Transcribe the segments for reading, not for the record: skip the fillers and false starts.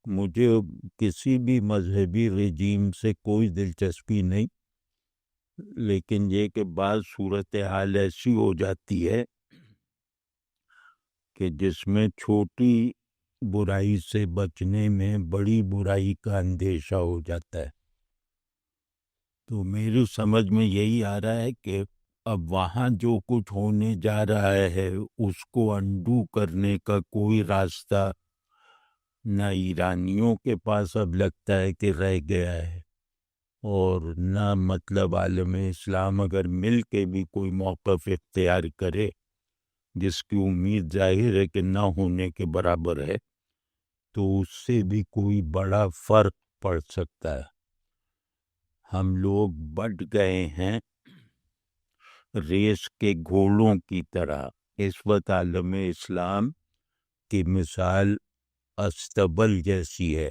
مجھے کسی بھی مذہبی رجیم سے کوئی دلچسپی نہیں، لیکن یہ کہ بعض صورتحال ایسی ہو جاتی ہے کہ جس میں چھوٹی برائی سے بچنے میں بڑی برائی کا اندیشہ ہو جاتا ہے۔ تو میری سمجھ میں یہی آ رہا ہے کہ اب وہاں جو کچھ ہونے جا رہا ہے اس کو انڈو کرنے کا کوئی راستہ نہ ایرانیوں کے پاس اب لگتا ہے کہ رہ گیا ہے، اور نہ مطلب عالم اسلام اگر مل کے بھی کوئی موقف اختیار کرے، جس کی امید ظاہر ہے کہ نہ ہونے کے برابر ہے، تو اس سے بھی کوئی بڑا فرق پڑ سکتا ہے۔ ہم لوگ بٹ گئے ہیں ریس کے گھوڑوں کی طرح۔ اس وقت عالم اسلام کی مثال استبل جیسی ہے،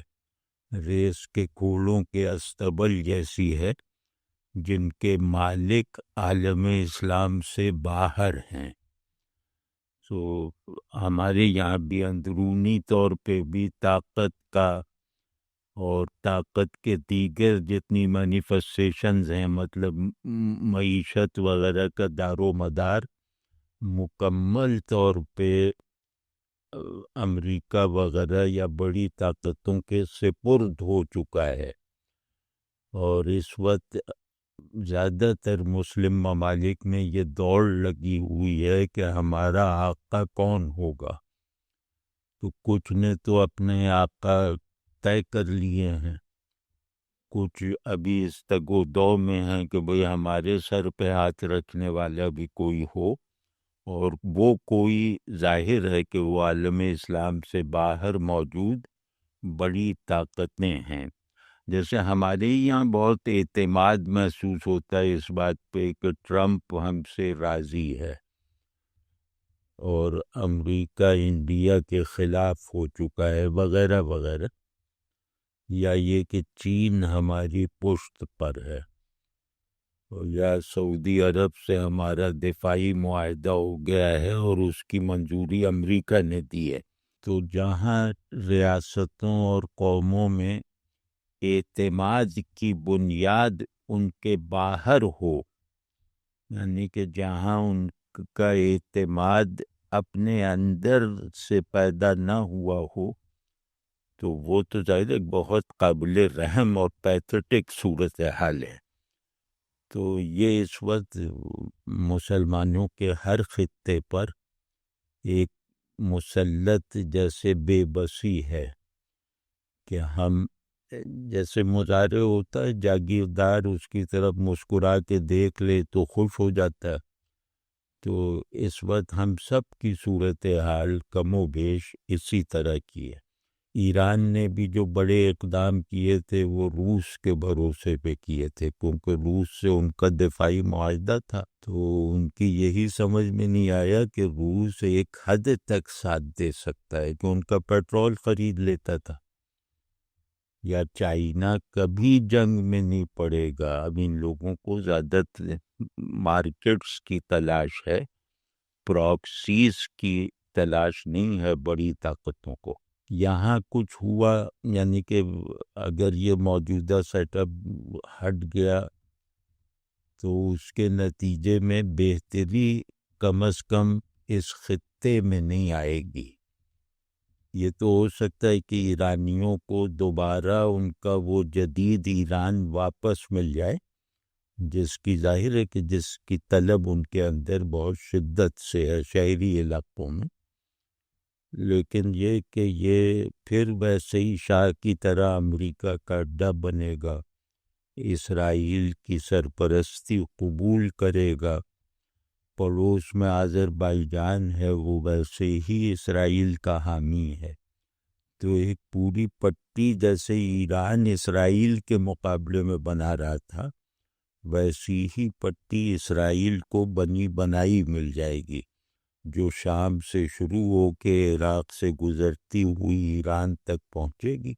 ریس کے گھوڑوں کے استبل جیسی ہے، جن کے مالک عالم اسلام سے باہر ہیں۔ تو ہمارے یہاں بھی اندرونی طور پہ بھی طاقت کا اور طاقت کے دیگر جتنی مینیفیسٹیشنز ہیں، مطلب معیشت وغیرہ کا دار و مدار مکمل طور پہ امریکہ وغیرہ یا بڑی طاقتوں کے سپرد ہو چکا ہے، اور اس وقت زیادہ تر مسلم ممالک میں یہ دوڑ لگی ہوئی ہے کہ ہمارا آقا کون ہوگا۔ تو کچھ نے تو اپنے آقا طے کر لیے ہیں، کچھ ابھی اس تگودو میں ہیں کہ بھئی ہمارے سر پہ ہاتھ رکھنے والا بھی کوئی ہو، اور وہ کوئی ظاہر ہے کہ وہ عالم اسلام سے باہر موجود بڑی طاقتیں ہیں۔ جیسے ہمارے یہاں بہت اعتماد محسوس ہوتا ہے اس بات پہ کہ ٹرمپ ہم سے راضی ہے، اور امریکہ انڈیا کے خلاف ہو چکا ہے وغیرہ وغیرہ، یا یہ کہ چین ہماری پشت پر ہے، یا سعودی عرب سے ہمارا دفاعی معاہدہ ہو گیا ہے اور اس کی منظوری امریکہ نے دی ہے۔ تو جہاں ریاستوں اور قوموں میں اعتماد کی بنیاد ان کے باہر ہو، یعنی کہ جہاں ان کا اعتماد اپنے اندر سے پیدا نہ ہوا ہو، تو وہ تو ظاہر ایک بہت قابل رحم اور پیتھیٹک صورتحال ہے۔ تو یہ اس وقت مسلمانوں کے ہر خطے پر ایک مسلط جیسے بے بسی ہے کہ ہم جیسے مظاہرے ہوتا ہے، جاگیردار اس کی طرف مسکرا کے دیکھ لے تو خوش ہو جاتا ہے، تو اس وقت ہم سب کی صورتحال کم و بیش اسی طرح کی ہے۔ ایران نے بھی جو بڑے اقدام کیے تھے وہ روس کے بھروسے پہ کیے تھے، کیونکہ روس سے ان کا دفاعی معاہدہ تھا، تو ان کی یہی سمجھ میں نہیں آیا کہ روس ایک حد تک ساتھ دے سکتا ہے کہ ان کا پیٹرول خرید لیتا تھا، یا چائنا کبھی جنگ میں نہیں پڑے گا۔ اب ان لوگوں کو زیادہ مارکیٹس کی تلاش ہے، پراکسیز کی تلاش نہیں ہے بڑی طاقتوں کو۔ یہاں کچھ ہوا، یعنی کہ اگر یہ موجودہ سیٹ اپ ہٹ گیا تو اس کے نتیجے میں بہتری کم از کم اس خطے میں نہیں آئے گی۔ یہ تو ہو سکتا ہے کہ ایرانیوں کو دوبارہ ان کا وہ جدید ایران واپس مل جائے، جس کی ظاہر ہے کہ جس کی طلب ان کے اندر بہت شدت سے ہے شہری علاقوں میں، لیکن یہ کہ یہ پھر ویسے ہی شاہ کی طرح امریکہ کا اڈا بنے گا، اسرائیل کی سرپرستی قبول کرے گا، پڑوس میں آذربائیجان ہے وہ ویسے ہی اسرائیل کا حامی ہے، تو ایک پوری پٹی جیسے ایران اسرائیل کے مقابلے میں بنا رہا تھا، ویسی ہی پٹی اسرائیل کو بنی بنائی مل جائے گی، جو شام سے شروع ہو کے عراق سے گزرتی ہوئی ایران تک پہنچے گی،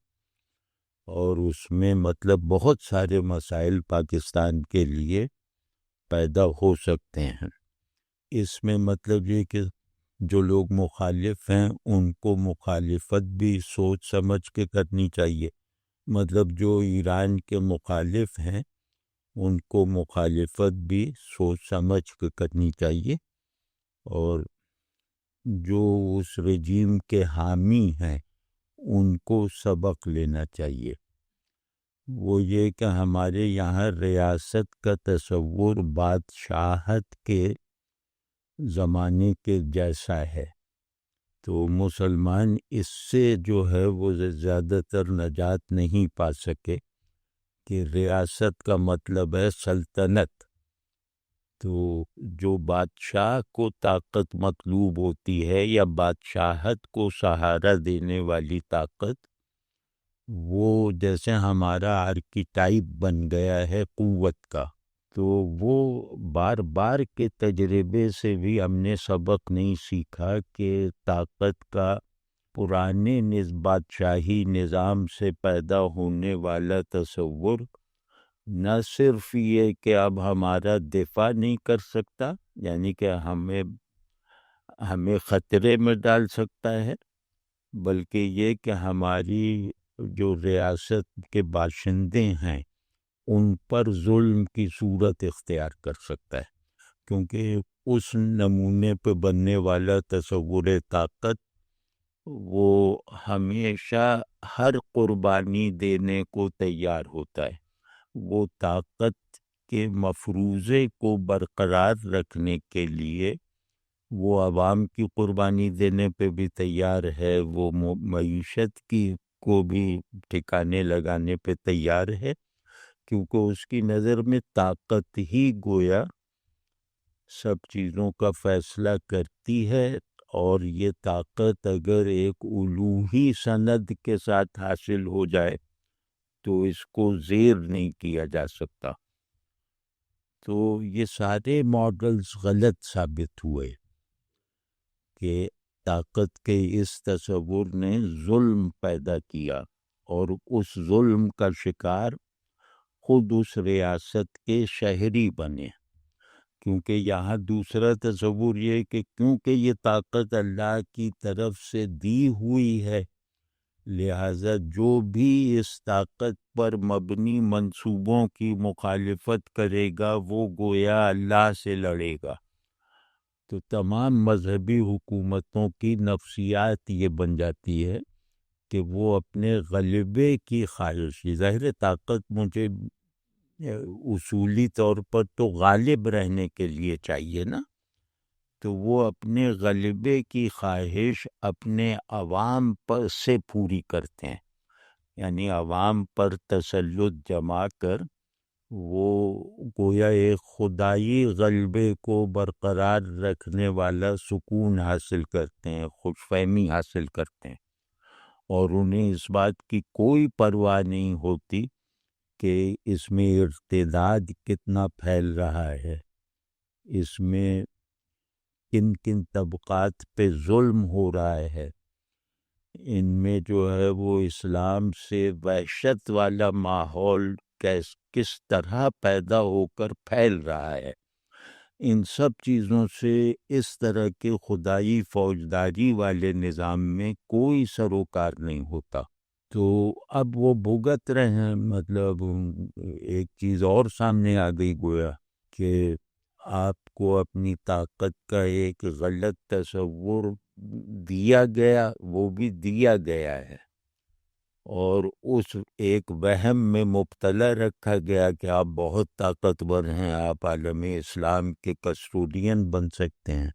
اور اس میں مطلب بہت سارے مسائل پاکستان کے لیے پیدا ہو سکتے ہیں۔ اس میں مطلب یہ کہ جو لوگ مخالف ہیں ان کو مخالفت بھی سوچ سمجھ کے کرنی چاہیے، مطلب جو ایران کے مخالف ہیں ان کو مخالفت بھی سوچ سمجھ کے کرنی چاہیے، اور جو اس رجیم کے حامی ہیں ان کو سبق لینا چاہیے۔ وہ یہ کہ ہمارے یہاں ریاست کا تصور بادشاہت کے زمانے کے جیسا ہے، تو مسلمان اس سے جو ہے وہ زیادہ تر نجات نہیں پا سکے کہ ریاست کا مطلب ہے سلطنت، تو جو بادشاہ کو طاقت مطلوب ہوتی ہے یا بادشاہت کو سہارا دینے والی طاقت، وہ جیسے ہمارا آرکیٹائپ بن گیا ہے قوت کا، تو وہ بار بار کے تجربے سے بھی ہم نے سبق نہیں سیکھا کہ طاقت کا پرانے بادشاہی نظام سے پیدا ہونے والا تصور نہ صرف یہ کہ اب ہمارا دفاع نہیں کر سکتا، یعنی کہ ہمیں خطرے میں ڈال سکتا ہے، بلکہ یہ کہ ہماری جو ریاست کے باشندے ہیں ان پر ظلم کی صورت اختیار کر سکتا ہے، کیونکہ اس نمونے پہ بننے والا تصور طاقت وہ ہمیشہ ہر قربانی دینے کو تیار ہوتا ہے، وہ طاقت کے مفروضے کو برقرار رکھنے کے لیے وہ عوام کی قربانی دینے پہ بھی تیار ہے، وہ معیشت کی کو بھی ٹھکانے لگانے پہ تیار ہے، کیونکہ اس کی نظر میں طاقت ہی گویا سب چیزوں کا فیصلہ کرتی ہے، اور یہ طاقت اگر ایک الوہی سند کے ساتھ حاصل ہو جائے تو اس کو زیر نہیں کیا جا سکتا۔ تو یہ سارے ماڈلز غلط ثابت ہوئے کہ طاقت کے اس تصور نے ظلم پیدا کیا، اور اس ظلم کا شکار خود اس ریاست کے شہری بنے، کیونکہ یہاں دوسرا تصور یہ کہ کیونکہ یہ طاقت اللہ کی طرف سے دی ہوئی ہے، لہذا جو بھی اس طاقت پر مبنی منصوبوں کی مخالفت کرے گا وہ گویا اللہ سے لڑے گا۔ تو تمام مذہبی حکومتوں کی نفسیات یہ بن جاتی ہے کہ وہ اپنے غلبے کی خواہش، ظاہر طاقت مجھے اصولی طور پر تو غالب رہنے کے لیے چاہیے نا، تو وہ اپنے غلبے کی خواہش اپنے عوام پر سے پوری کرتے ہیں، یعنی عوام پر تسلط جما کر وہ گویا ایک خدائی غلبے کو برقرار رکھنے والا سکون حاصل کرتے ہیں، خوش فہمی حاصل کرتے ہیں، اور انہیں اس بات کی کوئی پرواہ نہیں ہوتی کہ اس میں ارتداد کتنا پھیل رہا ہے، اس میں کن کن طبقات پہ ظلم ہو رہا ہے، ان میں جو ہے وہ اسلام سے وحشت والا ماحول کس طرح پیدا ہو کر پھیل رہا ہے، ان سب چیزوں سے اس طرح کے خدائی فوجداری والے نظام میں کوئی سروکار نہیں ہوتا۔ تو اب وہ بھگت رہے ہیں، مطلب ایک چیز اور سامنے آ گئی گویا کہ آپ کو اپنی طاقت کا ایک غلط تصور دیا گیا، وہ بھی دیا گیا ہے، اور اس ایک وہم میں مبتلا رکھا گیا کہ آپ بہت طاقتور ہیں، آپ عالم اسلام کے کسٹوڈین بن سکتے ہیں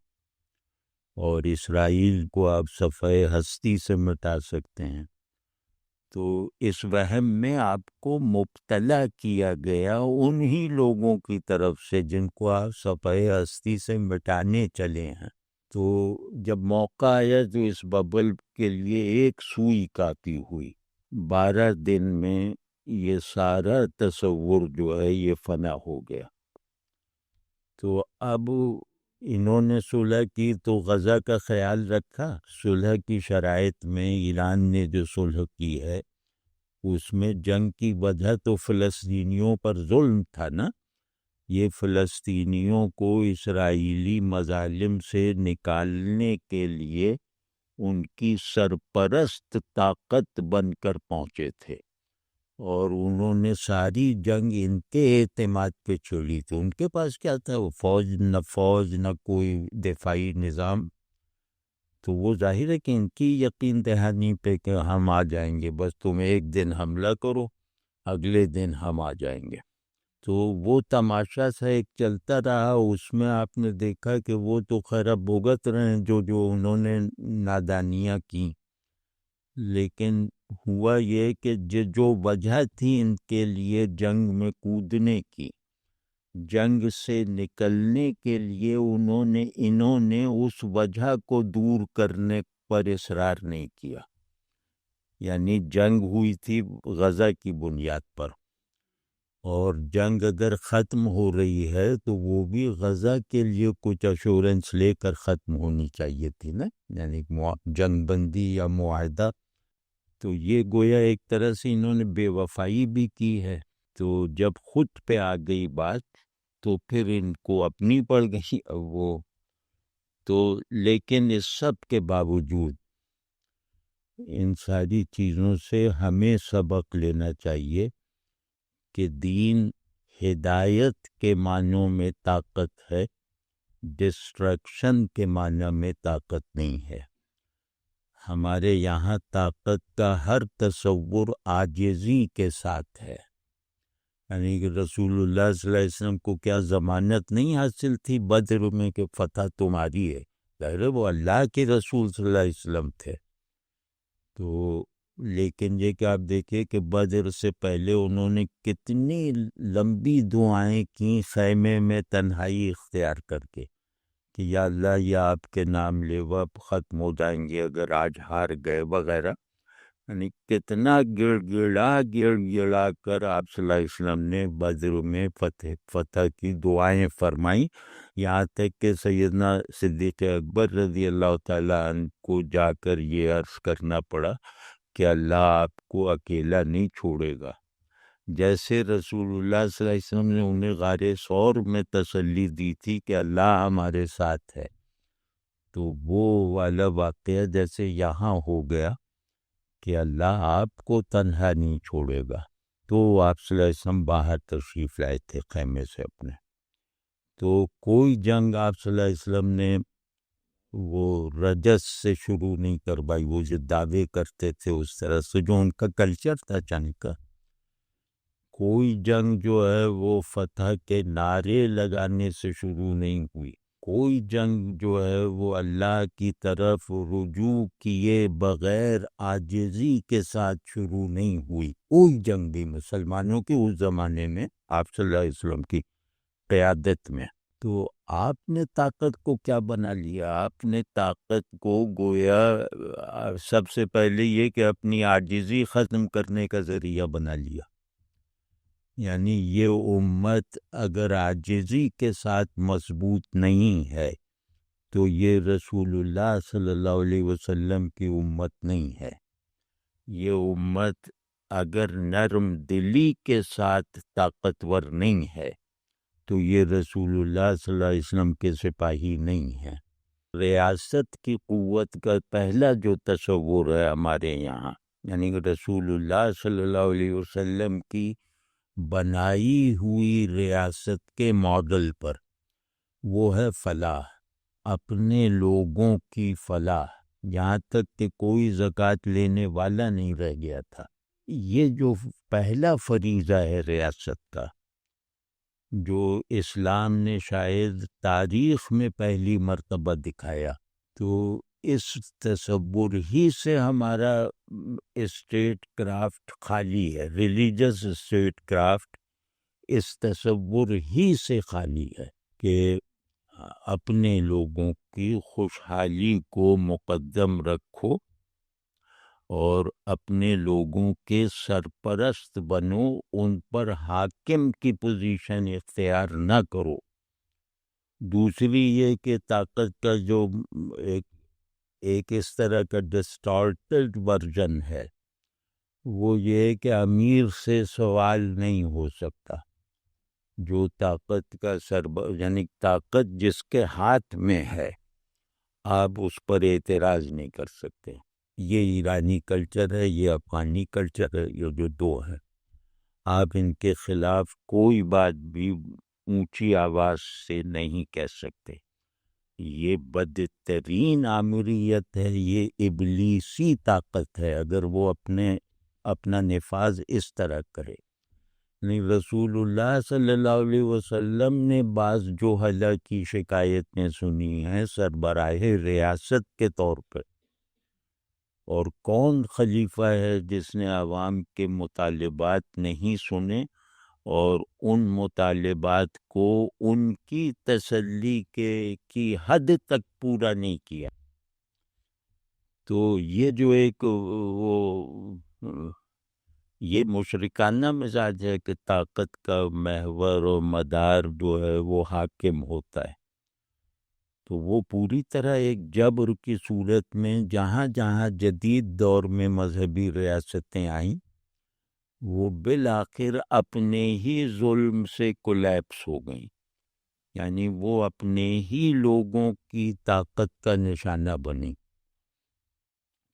اور اسرائیل کو آپ صفحہ ہستی سے مٹا سکتے ہیں۔ تو اس وہم میں آپ کو مبتلا کیا گیا انہی لوگوں کی طرف سے جن کو آپ صفحہ ہستی سے مٹانے چلے ہیں۔ تو جب موقع آیا تو اس ببل کے لیے ایک سوئی کافی ہوئی، 12 دن میں یہ سارا تصور جو ہے یہ فنا ہو گیا۔ تو اب انہوں نے صلح کی تو غزہ کا خیال رکھا، صلح کی شرائط میں ایران نے جو صلح کی ہے اس میں جنگ کی وجہ تو فلسطینیوں پر ظلم تھا نا، یہ فلسطینیوں کو اسرائیلی مظالم سے نکالنے کے لیے ان کی سرپرست طاقت بن کر پہنچے تھے، اور انہوں نے ساری جنگ ان کے اعتماد پہ چھیڑی تھی۔ ان کے پاس کیا تھا؟ وہ فوج نہ کوئی دفاعی نظام، تو وہ ظاہر ہے کہ ان کی یقین دہانی پہ کہ ہم آ جائیں گے، بس تم ایک دن حملہ کرو، اگلے دن ہم آ جائیں گے۔ تو وہ تماشا سا ایک چلتا رہا، اس میں آپ نے دیکھا کہ وہ تو خیر اب بھگت رہے ہیں جو انہوں نے نادانیاں کی، لیکن ہوا یہ کہ جو وجہ تھی ان کے لیے جنگ میں کودنے کی، جنگ سے نکلنے کے لیے انہوں نے اس وجہ کو دور کرنے پر اصرار نہیں کیا۔ یعنی جنگ ہوئی تھی غزہ کی بنیاد پر، اور جنگ اگر ختم ہو رہی ہے تو وہ بھی غزہ کے لیے کچھ ایشورنس لے کر ختم ہونی چاہیے تھی نا، یعنی جنگ بندی یا معاہدہ۔ تو یہ گویا ایک طرح سے انہوں نے بے وفائی بھی کی ہے۔ تو جب خود پہ آ گئی بات تو پھر ان کو اپنی پڑ گئی وہ تو، لیکن اس سب کے باوجود ان ساری چیزوں سے ہمیں سبق لینا چاہیے کہ دین ہدایت کے معنوں میں طاقت ہے، ڈسٹریکشن کے معنی میں طاقت نہیں ہے۔ ہمارے یہاں طاقت کا ہر تصور عاجزی کے ساتھ ہے، یعنی کہ رسول اللہ صلی اللہ علیہ وسلم کو کیا ضمانت نہیں حاصل تھی بدر میں کہ فتح تمہاری ہے؟ ظاہر ہے وہ اللہ کے رسول صلی اللہ علیہ وسلم تھے۔ تو لیکن یہ کہ آپ دیکھیں کہ بدر سے پہلے انہوں نے کتنی لمبی دعائیں کی خیمے میں تنہائی اختیار کر کے کہ یا اللہ یہ آپ کے نام لیوا ختم ہو جائیں گے اگر آج ہار گئے وغیرہ، یعنی کتنا گڑ گڑا کر آپ صلی اللہ علیہ وسلم نے بدر میں فتح کی دعائیں فرمائیں، یہاں تک کہ سیدنا صدیق اکبر رضی اللہ تعالیٰ عنہ کو جا کر یہ عرض کرنا پڑا کہ اللہ آپ کو اکیلا نہیں چھوڑے گا۔ جیسے رسول اللہ صلی اللہ علیہ وسلم نے انہیں غار ثور میں تسلی دی تھی کہ اللہ ہمارے ساتھ ہے، تو وہ والا واقعہ جیسے یہاں ہو گیا کہ اللہ آپ کو تنہا نہیں چھوڑے گا۔ تو آپ صلی اللہ علیہ وسلم باہر تشریف لائے تھے خیمے سے اپنے، تو کوئی جنگ آپ صلی اللہ علیہ وسلم نے وہ رجس سے شروع نہیں کروائی، وہ جو دعوے کرتے تھے اس طرح سے جو ان کا کلچر تھا جنگ کا۔ کوئی جنگ جو ہے وہ فتح کے نعرے لگانے سے شروع نہیں ہوئی، کوئی جنگ جو ہے وہ اللہ کی طرف رجوع کیے بغیر عاجزی کے ساتھ شروع نہیں ہوئی، کوئی جنگ بھی مسلمانوں کی اس زمانے میں آپ صلی اللہ علیہ وسلم کی قیادت میں۔ تو آپ نے طاقت کو کیا بنا لیا؟ آپ نے طاقت کو گویا سب سے پہلے یہ کہ اپنی عاجزی ختم کرنے کا ذریعہ بنا لیا۔ یعنی یہ امت اگر عاجزی کے ساتھ مضبوط نہیں ہے تو یہ رسول اللہ صلی اللہ علیہ وسلم کی امت نہیں ہے۔ یہ امت اگر نرم دلی کے ساتھ طاقتور نہیں ہے تو یہ رسول اللہ صلی اللہ علیہ وسلم کے سپاہی نہیں ہیں۔ ریاست کی قوت کا پہلا جو تصور ہے ہمارے یہاں، یعنی کہ رسول اللہ صلی اللہ علیہ وسلم کی بنائی ہوئی ریاست کے ماڈل پر، وہ ہے فلاح، اپنے لوگوں کی فلاح، یہاں تک کہ کوئی زکوٰۃ لینے والا نہیں رہ گیا تھا۔ یہ جو پہلا فریضہ ہے ریاست کا، جو اسلام نے شاید تاریخ میں پہلی مرتبہ دکھایا، تو اس تصور ہی سے ہمارا اسٹیٹ کرافٹ خالی ہے، ریلیجس اسٹیٹ کرافٹ اس تصور ہی سے خالی ہے کہ اپنے لوگوں کی خوشحالی کو مقدم رکھو اور اپنے لوگوں کے سرپرست بنو، ان پر حاکم کی پوزیشن اختیار نہ کرو۔ دوسری یہ کہ طاقت کا جو ایک اس طرح کا ڈسٹارٹڈ ورژن ہے، وہ یہ ہے کہ امیر سے سوال نہیں ہو سکتا، جو طاقت کا یعنی طاقت جس کے ہاتھ میں ہے آپ اس پر اعتراض نہیں کر سکتے. یہ ایرانی کلچر ہے، یہ افغانی کلچر ہے، یہ جو دو ہیں آپ ان کے خلاف کوئی بات بھی اونچی آواز سے نہیں کہہ سکتے. یہ بدترین آمریت ہے، یہ ابلیسی طاقت ہے اگر وہ اپنا نفاذ اس طرح کرے. نہیں، رسول اللہ صلی اللہ علیہ وسلم نے بعض جو حل کی شکایتیں سنی ہیں سربراہ ریاست کے طور پر، اور کون خلیفہ ہے جس نے عوام کے مطالبات نہیں سنے اور ان مطالبات کو ان کی تسلی کی حد تک پورا نہیں کیا. تو یہ جو ایک یہ مشرکانہ مزاج ہے کہ طاقت کا محور و مدار جو ہے وہ حاکم ہوتا ہے، تو وہ پوری طرح ایک جبر کی صورت میں جہاں جہاں جدید دور میں مذہبی ریاستیں آئیں وہ بالآخر اپنے ہی ظلم سے کولیپس ہو گئیں، یعنی وہ اپنے ہی لوگوں کی طاقت کا نشانہ بنی.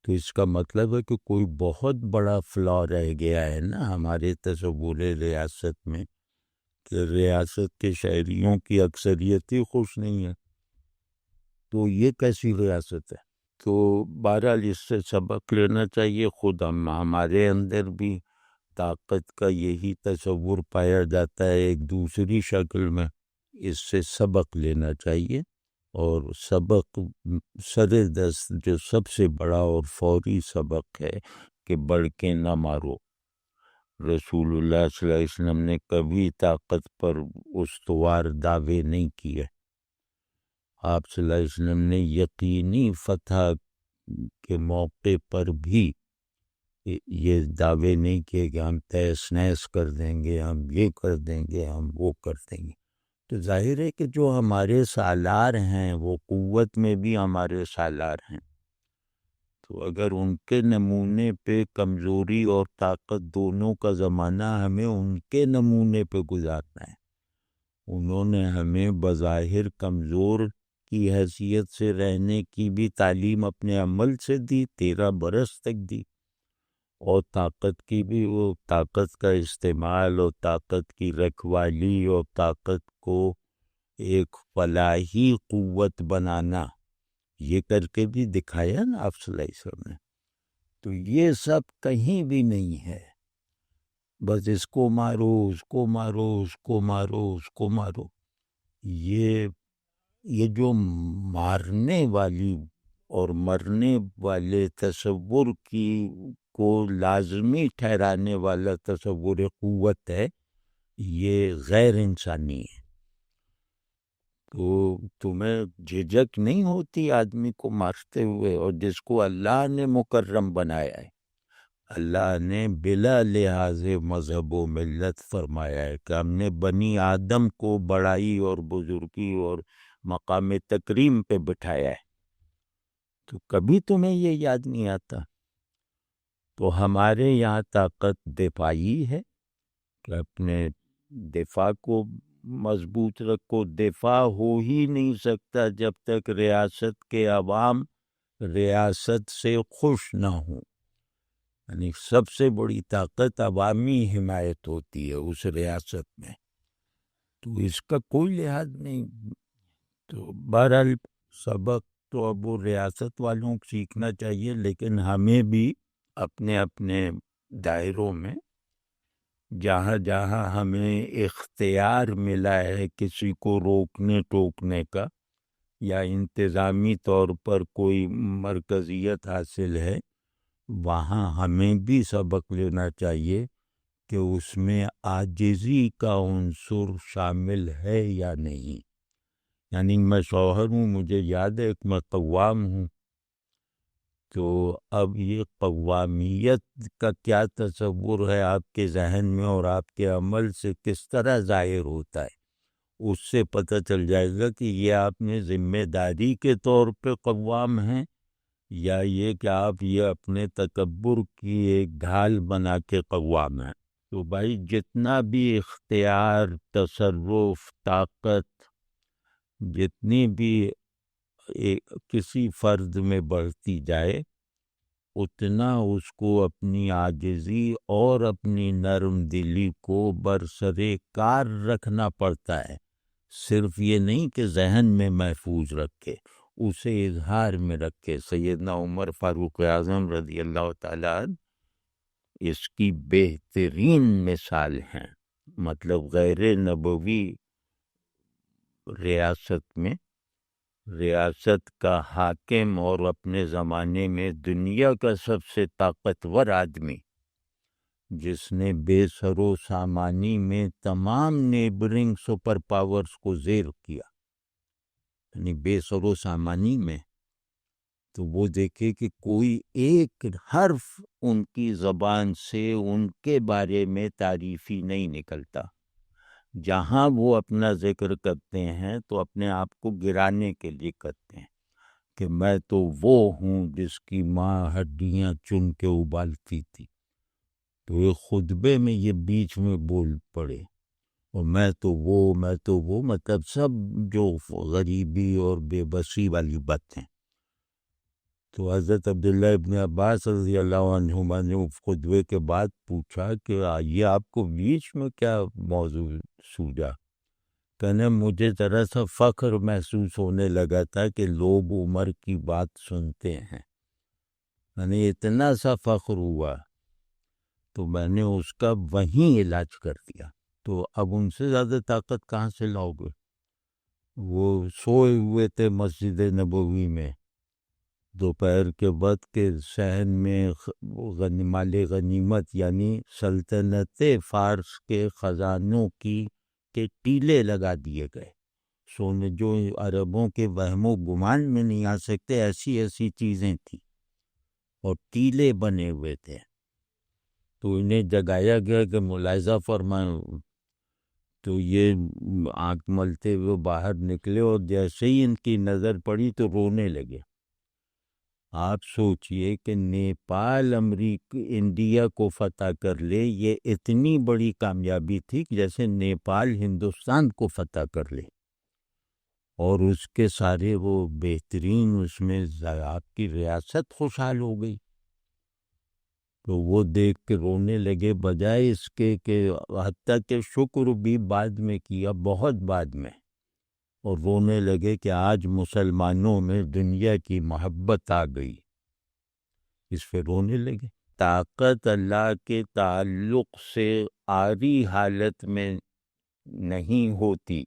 تو اس کا مطلب ہے کہ کوئی بہت بڑا فلا رہ گیا ہے نا ہمارے تصور ریاست میں، کہ ریاست کے شہریوں کی اکثریت ہی خوش نہیں ہے. تو یہ کیسی ریاست ہے؟ تو بہرحال اس سے سبق لینا چاہیے. خود ہمارے اندر بھی طاقت کا یہی تصور پایا جاتا ہے ایک دوسری شکل میں، اس سے سبق لینا چاہیے. اور سبق سر دست جو سب سے بڑا اور فوری سبق ہے کہ بڑھ کے نہ مارو. رسول اللہ صلی اللہ علیہ وسلم نے کبھی طاقت پر استوار دعوے نہیں کیے. آپ صلی اللہ علیہ وسلم نے یقینی فتح کے موقع پر بھی یہ دعوے نہیں کیے کہ ہم تہس نہس کر دیں گے، ہم یہ کر دیں گے، ہم وہ کر دیں گے. تو ظاہر ہے کہ جو ہمارے سالار ہیں وہ قوت میں بھی ہمارے سالار ہیں، تو اگر ان کے نمونے پہ کمزوری اور طاقت دونوں کا زمانہ ہمیں ان کے نمونے پہ گزارنا ہے. انہوں نے ہمیں بظاہر کمزور کی حیثیت سے رہنے کی بھی تعلیم اپنے عمل سے دی، 13 برس تک دی، اور طاقت کی بھی، وہ طاقت کا استعمال اور طاقت کی رکھوالی اور طاقت کو ایک فلاحی قوت بنانا، یہ کر کے بھی دکھایا نا آپ صلی اللہ علیہ وسلم نے. تو یہ سب کہیں بھی نہیں ہے، بس اس کو مارو، اس کو مارو، اس کو مارو، اس کو مارو. یہ جو مارنے والی اور مرنے والے تصور کو لازمی ٹھہرانے والا تصور قوت ہے، یہ غیر انسانی ہے. تو تمہیں جھجک نہیں ہوتی آدمی کو مارتے ہوئے، اور جس کو اللہ نے مکرم بنایا ہے، اللہ نے بلا لحاظ مذہب و ملت فرمایا ہے کہ ہم نے بنی آدم کو بڑائی اور بزرگی اور مقام تکریم پہ بٹھایا ہے. تو کبھی تمہیں یہ یاد نہیں آتا؟ تو ہمارے یہاں طاقت دفاعی ہے کہ اپنے دفاع کو مضبوط رکھو. دفاع ہو ہی نہیں سکتا جب تک ریاست کے عوام ریاست سے خوش نہ ہوں. یعنی سب سے بڑی طاقت عوامی حمایت ہوتی ہے اس ریاست میں، تو اس کا کوئی لحاظ نہیں. تو بہرحال سبق تو اب وہ ریاست والوں کو سیکھنا چاہیے، لیکن ہمیں بھی اپنے اپنے دائروں میں جہاں جہاں ہمیں اختیار ملا ہے کسی کو روکنے ٹوکنے کا، یا انتظامی طور پر کوئی مرکزیت حاصل ہے، وہاں ہمیں بھی سبق لینا چاہیے کہ اس میں عاجزی کا عنصر شامل ہے یا نہیں. یعنی میں شوہر ہوں، مجھے یاد ہے کہ میں قوام ہوں، تو اب یہ قوامیت کا کیا تصور ہے آپ کے ذہن میں اور آپ کے عمل سے کس طرح ظاہر ہوتا ہے، اس سے پتہ چل جائے گا کہ یہ آپ نے ذمہ داری کے طور پہ قوام ہیں، یا یہ کہ آپ یہ اپنے تکبر کی ایک ڈھال بنا کے قوام ہیں. تو بھائی جتنا بھی اختیار، تصرف، طاقت جتنی بھی کسی فرد میں بڑھتی جائے، اتنا اس کو اپنی عاجزی اور اپنی نرم دلی کو برسرے کار رکھنا پڑتا ہے۔ صرف یہ نہیں کہ ذہن میں محفوظ رکھے، اسے اظہار میں رکھے۔ سیدنا عمر فاروق اعظم رضی اللہ تعالیٰ عنہ اس کی بہترین مثال ہیں۔ مطلب غیر نبوی ریاست میں، ریاست کا حاکم اور اپنے زمانے میں دنیا کا سب سے طاقتور آدمی، جس نے بے سر و سامانی میں تمام نیبرنگ سپر پاورز کو زیر کیا، یعنی بے سر و سامانی میں، تو وہ دیکھے کہ کوئی ایک حرف ان کی زبان سے ان کے بارے میں تعریفی نہیں نکلتا۔ جہاں وہ اپنا ذکر کرتے ہیں تو اپنے آپ کو گرانے کے لیے کرتے ہیں کہ میں تو وہ ہوں جس کی ماں ہڈیاں چن کے ابالتی تھی، تو ایک خطبے میں یہ بیچ میں بول پڑے، اور میں تو وہ مطلب سب جو غریبی اور بے بسی والی باتیں۔ تو حضرت عبداللہ ابن عباس رضی اللہ عنہما نے اس خطبے کے بعد پوچھا کہ یہ آپ کو بیچ میں کیا موضوع سوجا؟ کہنے مجھے ذرا سا فخر محسوس ہونے لگا تھا کہ لوگ عمر کی بات سنتے ہیں، یعنی اتنا سا فخر ہوا تو میں نے اس کا وہیں علاج کر دیا۔ تو اب ان سے زیادہ طاقت کہاں سے لاؤ گے؟ وہ سوئے ہوئے تھے مسجد نبوی میں دوپہر کے وقت کے صحن میں مال غنیمت یعنی سلطنت فارس کے خزانوں کے ٹیلے لگا دیے گئے، سونے جو عربوں کے وہم و گمان میں نہیں آ سکتے، ایسی ایسی چیزیں تھیں اور ٹیلے بنے ہوئے تھے۔ تو انہیں جگایا گیا کہ ملاحظہ فرمائیں، تو یہ آنکھ ملتے ہوئے باہر نکلے اور جیسے ہی ان کی نظر پڑی تو رونے لگے۔ آپ سوچئے کہ نیپال انڈیا کو فتح کر لے، یہ اتنی بڑی کامیابی تھی جیسے نیپال ہندوستان کو فتح کر لے، اور اس کے سارے وہ بہترین اس میں آپ کی ریاست خوشحال ہو گئی۔ تو وہ دیکھ کے رونے لگے، بجائے اس کے کہ حتیٰ کہ شکر بھی بعد میں کیا، بہت بعد میں، اور رونے لگے کہ آج مسلمانوں میں دنیا کی محبت آ گئی، اس پہ رونے لگے۔ طاقت اللہ کے تعلق سے عاری حالت میں نہیں ہوتی۔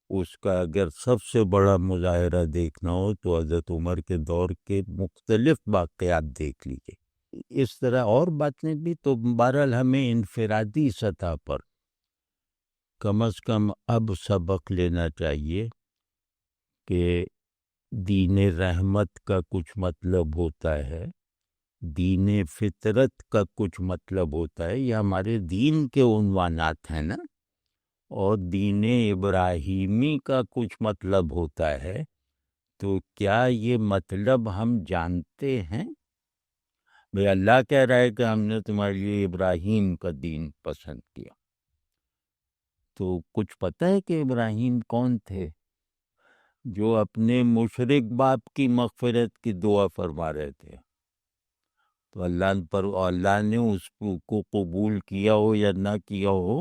اس کا اگر سب سے بڑا مظاہرہ دیکھنا ہو تو حضرت عمر کے دور کے مختلف واقعات دیکھ لیجئے۔ اس طرح اور باتیں بھی، تو بہرحال ہمیں انفرادی سطح پر کم از کم اب سبق لینا چاہیے کہ دین رحمت کا کچھ مطلب ہوتا ہے، دین فطرت کا کچھ مطلب ہوتا ہے، یہ ہمارے دین کے عنوانات ہیں نا، اور دین ابراہیمی کا کچھ مطلب ہوتا ہے۔ تو کیا یہ مطلب ہم جانتے ہیں؟ بھئی اللہ کہہ رہا ہے کہ ہم نے تمہارے لیے ابراہیم کا دین پسند کیا، تو کچھ پتہ ہے کہ ابراہیم کون تھے؟ جو اپنے مشرک باپ کی مغفرت کی دعا فرما رہے تھے۔ تو اللہ نے اس کو قبول کیا ہو یا نہ کیا ہو،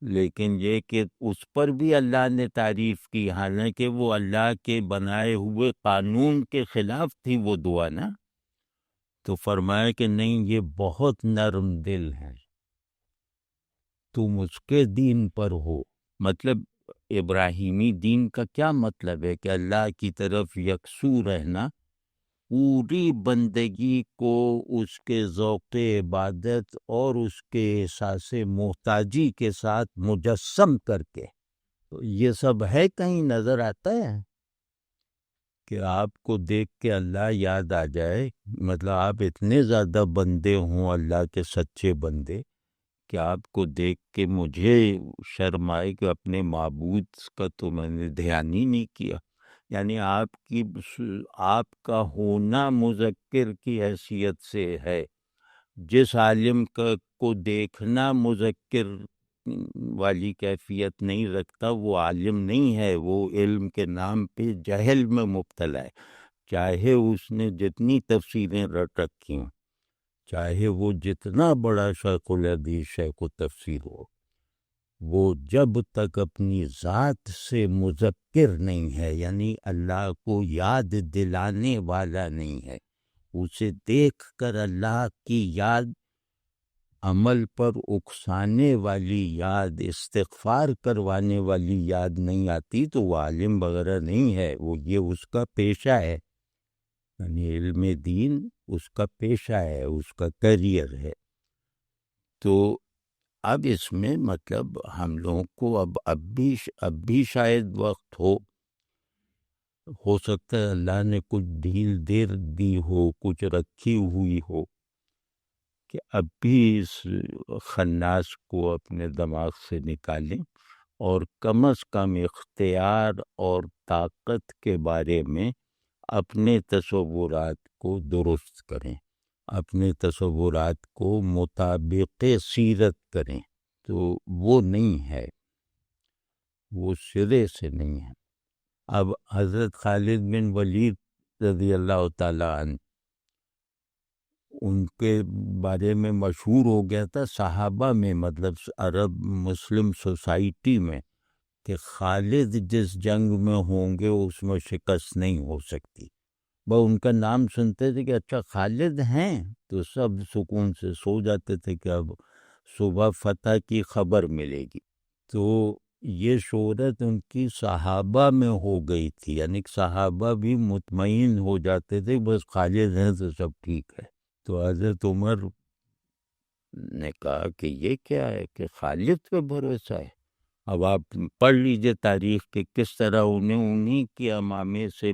لیکن یہ کہ اس پر بھی اللہ نے تعریف کی، حالانکہ وہ اللہ کے بنائے ہوئے قانون کے خلاف تھی وہ دعا نا، تو فرمایا کہ نہیں، یہ بہت نرم دل ہیں، تم اس کے دین پر ہو۔ مطلب ابراہیمی دین کا کیا مطلب ہے؟ کہ اللہ کی طرف یکسو رہنا، پوری بندگی کو اس کے ذوق عبادت اور اس کے احساس محتاجی کے ساتھ مجسم کر کے۔ تو یہ سب ہے، کہیں نظر آتا ہے کہ آپ کو دیکھ کے اللہ یاد آ جائے؟ مطلب آپ اتنے زیادہ بندے ہوں، اللہ کے سچے بندے، کہ آپ کو دیکھ کے مجھے شرم آئے کہ اپنے معبود کا تو میں نے دھیان ہی نہیں کیا۔ یعنی آپ کا ہونا مذکر کی حیثیت سے ہے، جس عالم کو دیکھنا مذکر والی کیفیت نہیں رکھتا وہ عالم نہیں ہے، وہ علم کے نام پہ جہل میں مبتلا ہے، چاہے اس نے جتنی تفسیریں رٹ رکھی ہوں، چاہے وہ جتنا بڑا شیخ الحدیث شیخ التفسیر ہو، وہ جب تک اپنی ذات سے مذکر نہیں ہے، یعنی اللہ کو یاد دلانے والا نہیں ہے، اسے دیکھ کر اللہ کی یاد، عمل پر اکسانے والی یاد، استغفار کروانے والی یاد نہیں آتی تو وہ عالم وغیرہ نہیں ہے، وہ یہ اس کا پیشہ ہے، یعنی علم دین اس کا پیشہ ہے، اس کا کیریئر ہے۔ تو اب اس میں مطلب ہم لوگوں کو اب بھی شاید وقت ہو سکتا ہے اللہ نے کچھ ڈھیل دیر دی ہو، کچھ رکھی ہوئی ہو کہ اب بھی اس خناس کو اپنے دماغ سے نکالیں اور کم از کم اختیار اور طاقت کے بارے میں اپنے تصورات کو درست کریں، اپنے تصورات کو مطابق سیرت کریں، تو وہ نہیں ہے، وہ سرے سے نہیں ہے۔ اب حضرت خالد بن ولید رضی اللہ تعالیٰ عنہ، ان کے بارے میں مشہور ہو گیا تھا صحابہ میں، مطلب عرب مسلم سوسائٹی میں، کہ خالد جس جنگ میں ہوں گے اس میں شکست نہیں ہو سکتی۔ وہ ان کا نام سنتے تھے کہ اچھا خالد ہیں، تو سب سکون سے سو جاتے تھے کہ اب صبح فتح کی خبر ملے گی۔ تو یہ شہرت ان کی صحابہ میں ہو گئی تھی، یعنی صحابہ بھی مطمئن ہو جاتے تھے بس خالد ہیں تو سب ٹھیک ہے۔ تو حضرت عمر نے کہا کہ یہ کیا ہے کہ خالد پہ بھروسہ ہے؟ اب آپ پڑھ لیجئے تاریخ کہ کس طرح انہیں کی امامے سے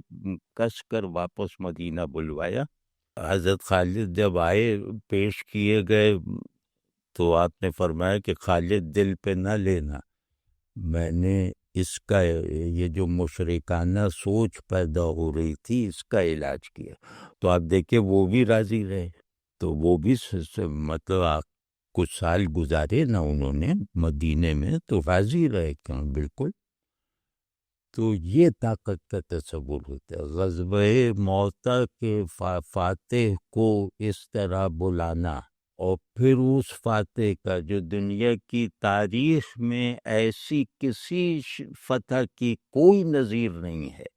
کس کر واپس مدینہ بلوایا۔ حضرت خالد جب آئے، پیش کیے گئے، تو آپ نے فرمایا کہ خالد دل پہ نہ لینا، میں نے اس کا یہ جو مشرکانہ سوچ پیدا ہو رہی تھی اس کا علاج کیا۔ تو آپ دیکھیں وہ بھی راضی رہے، تو وہ بھی مطلب کچھ سال گزارے نا انہوں نے مدینے میں، تو راضی رہے کیوں، بالکل۔ تو یہ طاقت کا تصور ہوتا ہے، غزوہ موتا کے فاتح کو اس طرح بلانا، اور پھر اس فاتح کا جو دنیا کی تاریخ میں ایسی کسی فتح کی کوئی نظیر نہیں ہے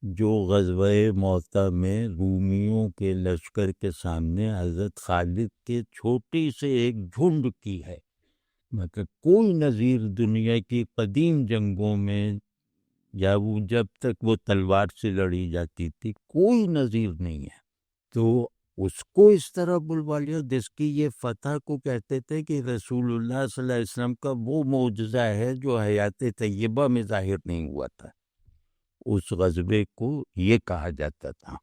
جو غزوہ موتا میں رومیوں کے لشکر کے سامنے حضرت خالد کے چھوٹی سے ایک جھنڈ کی ہے، مطلب کوئی نظیر دنیا کی قدیم جنگوں میں یا وہ جب تک وہ تلوار سے لڑی جاتی تھی کوئی نظیر نہیں ہے۔ تو اس کو اس طرح بلوا لیا جس کی یہ فتح کو کہتے تھے کہ رسول اللہ صلی اللہ علیہ وسلم کا وہ معجزہ ہے جو حیات طیبہ میں ظاہر نہیں ہوا تھا، اس غزوے کو یہ کہا جاتا تھا،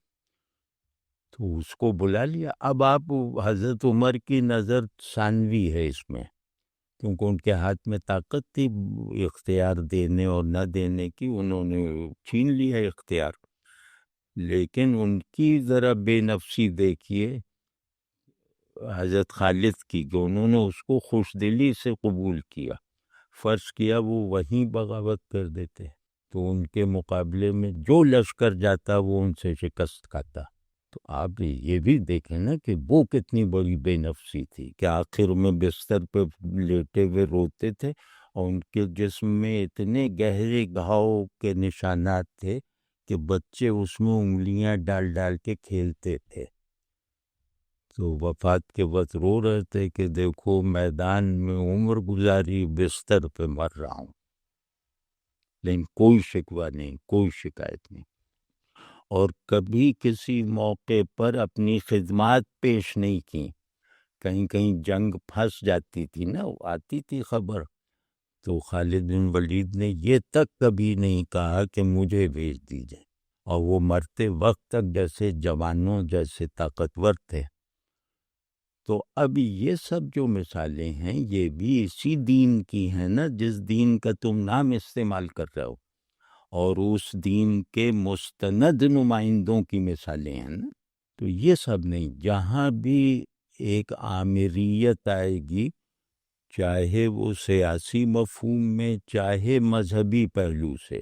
تو اس کو بلا لیا۔ اب آپ حضرت عمر کی نظر ثانوی ہے اس میں، کیونکہ ان کے ہاتھ میں طاقت تھی اختیار دینے اور نہ دینے کی، انہوں نے چھین لیا اختیار، لیکن ان کی ذرا بے نفسی دیکھیے حضرت خالد کی، کہ انہوں نے اس کو خوش دلی سے قبول کیا، فرض کیا وہ وہیں بغاوت کر دیتے تو ان کے مقابلے میں جو لشکر جاتا وہ ان سے شکست کھاتا۔ تو آپ یہ بھی دیکھیں نا کہ وہ کتنی بڑی بے نفسی تھی کہ آخر میں بستر پہ لیٹے ہوئے روتے تھے اور ان کے جسم میں اتنے گہرے گھاؤ کے نشانات تھے کہ بچے اس میں انگلیاں ڈال ڈال کے کھیلتے تھے۔ تو وفات کے وقت رو رہے تھے کہ دیکھو میدان میں عمر گزاری، بستر پہ مر رہا ہوں، لیکن کوئی شکوہ نہیں، کوئی شکایت نہیں، اور کبھی کسی موقع پر اپنی خدمات پیش نہیں کی۔ کہیں کہیں جنگ پھنس جاتی تھی نا، آتی تھی خبر، تو خالد بن ولید نے یہ تک کبھی نہیں کہا کہ مجھے بھیج دیجئے، اور وہ مرتے وقت تک جیسے جوانوں جیسے طاقتور تھے۔ تو اب یہ سب جو مثالیں ہیں یہ بھی اسی دین کی ہیں نا، جس دین کا تم نام استعمال کر رہے ہو، اور اس دین کے مستند نمائندوں کی مثالیں ہیں نا۔ تو یہ سب نہیں، جہاں بھی ایک آمریت آئے گی، چاہے وہ سیاسی مفہوم میں، چاہے مذہبی پہلو سے،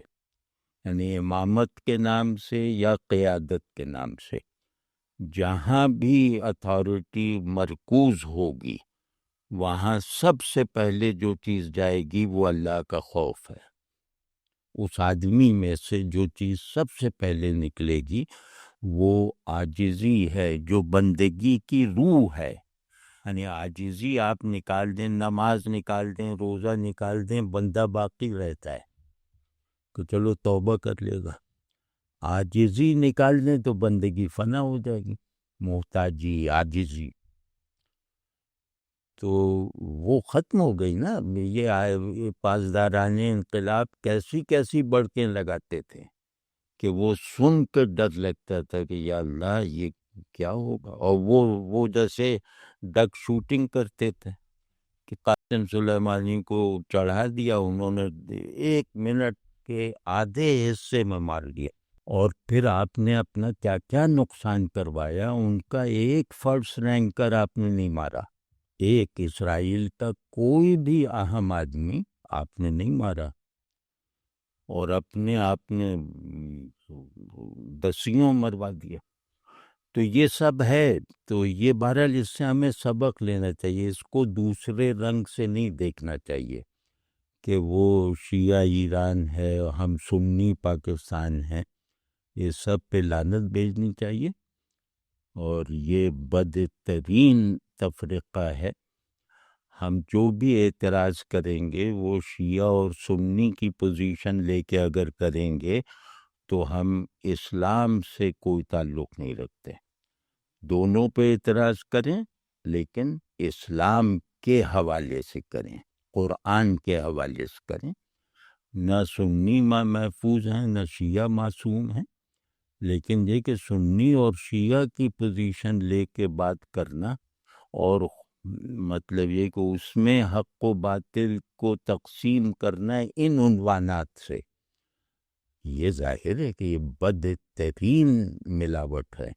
یعنی امامت کے نام سے یا قیادت کے نام سے۔ جہاں بھی اتھارٹی مرکوز ہوگی وہاں سب سے پہلے جو چیز جائے گی وہ اللہ کا خوف ہے۔ اس آدمی میں سے جو چیز سب سے پہلے نکلے گی وہ عاجزی ہے، جو بندگی کی روح ہے۔ یعنی عاجزی آپ نکال دیں، نماز نکال دیں، روزہ نکال دیں، بندہ باقی رہتا ہے کہ چلو توبہ کر لے گا۔ عاجزی نکال دیں تو بندگی فنا ہو جائے گی، محتاجی، عاجزی، تو وہ ختم ہو گئی نا۔ یہ پاسداران انقلاب کیسی کیسی بڑکیں لگاتے تھے کہ وہ سن کے ڈر لگتا تھا کہ یا اللہ یہ کیا ہوگا۔ اور وہ جیسے ڈک شوٹنگ کرتے تھے کہ قاسم سلیمانی کو چڑھا دیا انہوں نے، 1 منٹ کے آدھے حصے میں مار دیا، اور پھر آپ نے اپنا کیا کیا نقصان کروایا۔ ان کا ایک فرسٹ رینکر آپ نے نہیں مارا، ایک اسرائیل کا کوئی بھی اہم آدمی آپ نے نہیں مارا، اور اپنے آپ نے دسیوں مروا دیا۔ تو یہ سب ہے، تو یہ بہرحال اس سے ہمیں سبق لینا چاہیے، اس کو دوسرے رنگ سے نہیں دیکھنا چاہیے کہ وہ شیعہ ایران ہے، ہم سنی پاکستان ہیں۔ یہ سب پہ لعنت بھیجنی چاہیے، اور یہ بدترین تفرقہ ہے۔ ہم جو بھی اعتراض کریں گے وہ شیعہ اور سنی کی پوزیشن لے کے اگر کریں گے تو ہم اسلام سے کوئی تعلق نہیں رکھتے۔ دونوں پہ اعتراض کریں لیکن اسلام کے حوالے سے کریں، قرآن کے حوالے سے کریں۔ نہ سنی محفوظ ہیں نہ شیعہ معصوم ہیں، لیکن یہ کہ سنی اور شیعہ کی پوزیشن لے کے بات کرنا، اور مطلب یہ کہ اس میں حق و باطل کو تقسیم کرنا ان عنوانات سے، یہ ظاہر ہے کہ یہ بدترین ملاوٹ ہے۔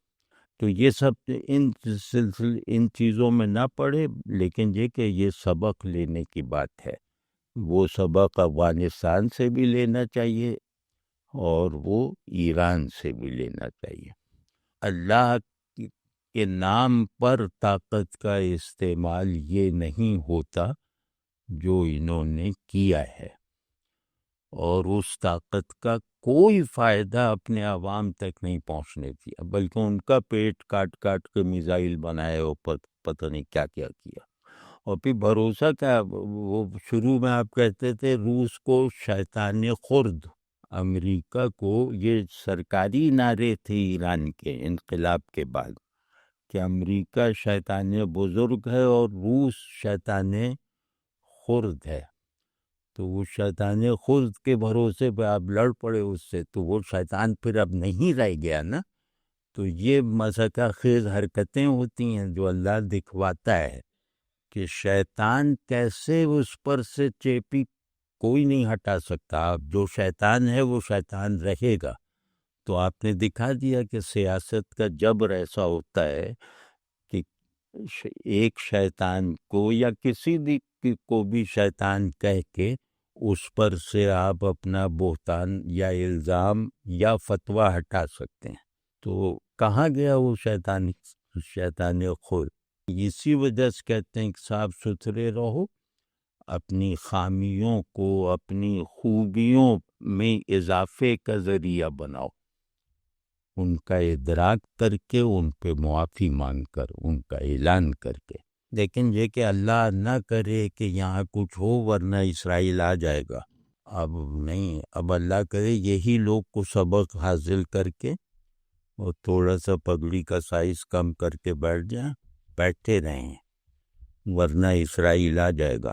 تو یہ سب ان چیزوں میں نہ پڑے، لیکن یہ کہ یہ سبق لینے کی بات ہے، وہ سبق افغانستان سے بھی لینا چاہیے اور وہ ایران سے بھی لینا چاہیے۔ اللہ کے نام پر طاقت کا استعمال یہ نہیں ہوتا جو انہوں نے کیا ہے، اور اس طاقت کا کوئی فائدہ اپنے عوام تک نہیں پہنچنے دیا، بلکہ ان کا پیٹ کاٹ کاٹ کے میزائل بنائے اور پتہ نہیں کیا کیا کیا۔ اور پھر بھروسہ کیا، وہ شروع میں آپ کہتے تھے روس کو شیطان خرد، امریکہ کو، یہ سرکاری نعرے تھے ایران کے انقلاب کے بعد کہ امریکہ شیطان بزرگ ہے اور روس شیطان خرد ہے۔ تو وہ شیطان خرد کے بھروسے پہ آپ لڑ پڑے اس سے، تو وہ شیطان پھر اب نہیں رہ گیا نا۔ تو یہ مضحکہ خیز حرکتیں ہوتی ہیں جو اللہ دکھواتا ہے کہ شیطان کیسے اس پر سے چیپی کوئی نہیں ہٹا سکتا، اب جو شیطان ہے وہ شیطان رہے گا۔ تو آپ نے دکھا دیا کہ سیاست کا جبر ایسا ہوتا ہے کہ ایک شیطان کو یا کسی بھی کو بھی شیطان کہہ کے اس پر سے آپ اپنا بہتان یا الزام یا فتویٰ ہٹا سکتے ہیں۔ تو کہاں گیا وہ شیطان خود؟ اسی وجہ سے کہتے ہیں کہ صاف ستھرے رہو، اپنی خامیوں کو اپنی خوبیوں میں اضافے کا ذریعہ بناؤ، ان کا ادراک کر کے ان پہ معافی مانگ کر ان کا اعلان کر کے۔ لیکن یہ کہ اللہ نہ کرے کہ یہاں کچھ ہو ورنہ اسرائیل آ جائے گا، اب نہیں، اب اللہ کرے یہی لوگ کو سبق حاصل کر کے اور تھوڑا سا پگڑی کا سائز کم کر کے بیٹھے رہیں، ورنہ اسرائیل آ جائے گا۔